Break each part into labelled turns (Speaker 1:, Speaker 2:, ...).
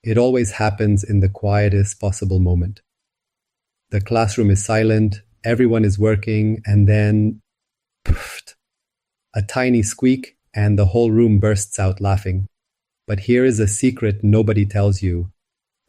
Speaker 1: It always happens in the quietest possible moment. The classroom is silent, everyone is working, and then poof, a tiny squeak, and the whole room bursts out laughing. But here is a secret nobody tells you.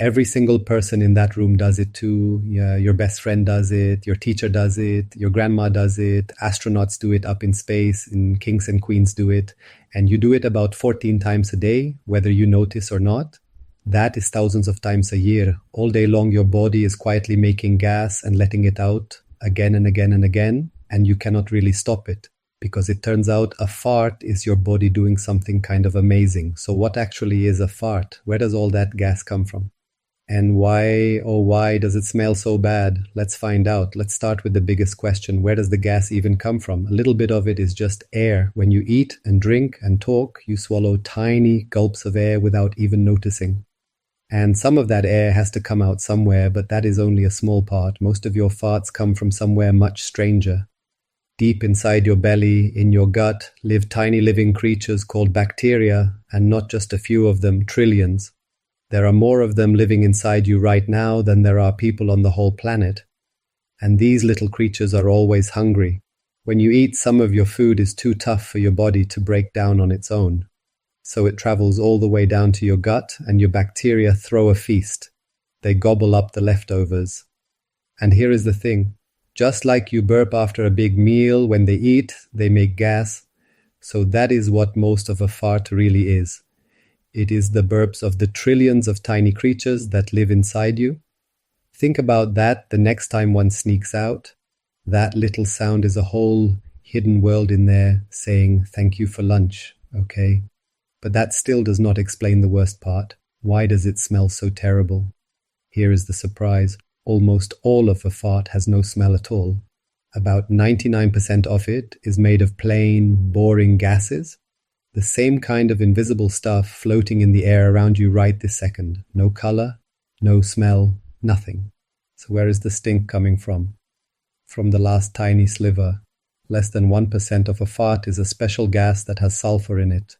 Speaker 1: Every single person in that room does it too. Yeah, your best friend does it, your teacher does it, your grandma does it, astronauts do it up in space, and kings and queens do it. And you do it about 14 times a day, whether you notice or not. That is thousands of times a year. All day long, your body is quietly making gas and letting it out again and again and again, and you cannot really stop it. Because it turns out a fart is your body doing something kind of amazing. So what actually is a fart? Where does all that gas come from? And why, oh why, does it smell so bad? Let's find out. Let's start with the biggest question. Where does the gas even come from? A little bit of it is just air. When you eat and drink and talk, you swallow tiny gulps of air without even noticing. And some of that air has to come out somewhere, but that is only a small part. Most of your farts come from somewhere much stranger. Deep inside your belly, in your gut, live tiny living creatures called bacteria, and not just a few of them, trillions. There are more of them living inside you right now than there are people on the whole planet. And these little creatures are always hungry. When you eat, some of your food is too tough for your body to break down on its own. So it travels all the way down to your gut, and your bacteria throw a feast. They gobble up the leftovers. And here is the thing. Just like you burp after a big meal, when they eat, they make gas. So that is what most of a fart really is. It is the burps of the trillions of tiny creatures that live inside you. Think about that the next time one sneaks out. That little sound is a whole hidden world in there saying, "Thank you for lunch," okay? But that still does not explain the worst part. Why does it smell so terrible? Here is the surprise. Almost all of a fart has no smell at all. About 99% of it is made of plain, boring gases. The same kind of invisible stuff floating in the air around you right this second. No color, no smell, nothing. So where is the stink coming from? From the last tiny sliver. Less than 1% of a fart is a special gas that has sulfur in it.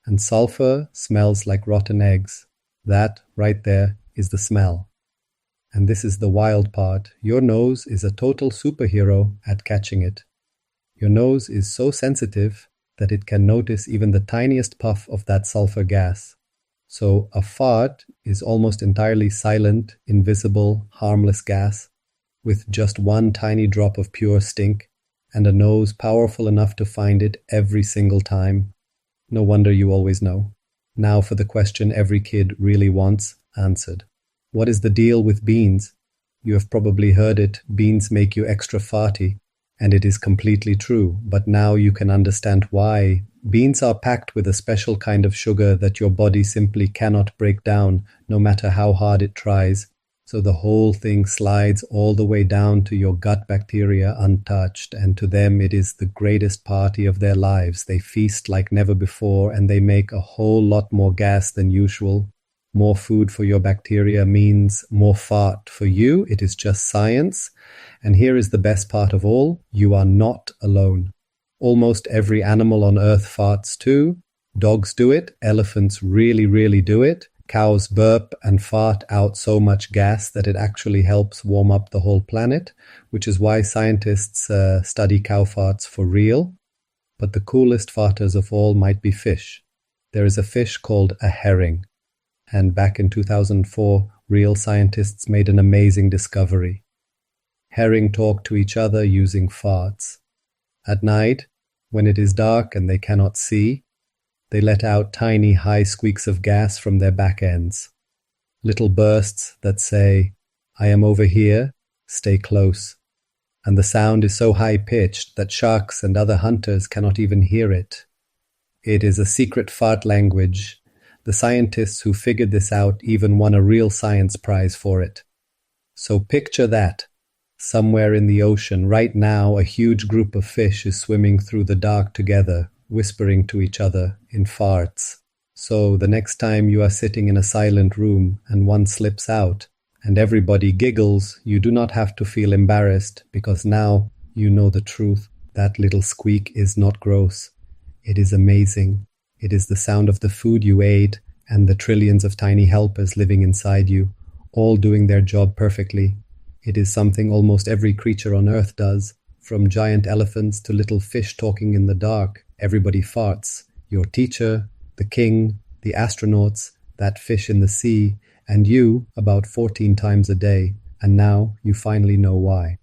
Speaker 1: And sulfur smells like rotten eggs. That, right there, is the smell. And this is the wild part. Your nose is a total superhero at catching it. Your nose is so sensitive that it can notice even the tiniest puff of that sulfur gas. So a fart is almost entirely silent, invisible, harmless gas with just one tiny drop of pure stink and a nose powerful enough to find it every single time. No wonder you always know. Now for the question every kid really wants answered. What is the deal with beans? You have probably heard it, beans make you extra farty. And it is completely true, but now you can understand why. Beans are packed with a special kind of sugar that your body simply cannot break down, no matter how hard it tries. So the whole thing slides all the way down to your gut bacteria untouched, and to them it is the greatest party of their lives. They feast like never before, and they make a whole lot more gas than usual. More food for your bacteria means more fart for you. It is just science. And here is the best part of all. You are not alone. Almost every animal on Earth farts too. Dogs do it. Elephants really, really do it. Cows burp and fart out so much gas that it actually helps warm up the whole planet, which is why scientists study cow farts for real. But the coolest farters of all might be fish. There is a fish called a herring. And back in 2004, real scientists made an amazing discovery. Herring talk to each other using farts. At night, when it is dark and they cannot see, they let out tiny high squeaks of gas from their back ends. Little bursts that say, "I am over here, stay close." And the sound is so high-pitched that sharks and other hunters cannot even hear it. It is a secret fart language. The scientists who figured this out even won a real science prize for it. So picture that. Somewhere in the ocean, right now, a huge group of fish is swimming through the dark together, whispering to each other in farts. So the next time you are sitting in a silent room and one slips out and everybody giggles, you do not have to feel embarrassed because now you know the truth. That little squeak is not gross. It is amazing. It is the sound of the food you ate and the trillions of tiny helpers living inside you, all doing their job perfectly. It is something almost every creature on Earth does, from giant elephants to little fish talking in the dark. Everybody farts. Your teacher, the king, the astronauts, that fish in the sea, and you about 14 times a day. And now you finally know why.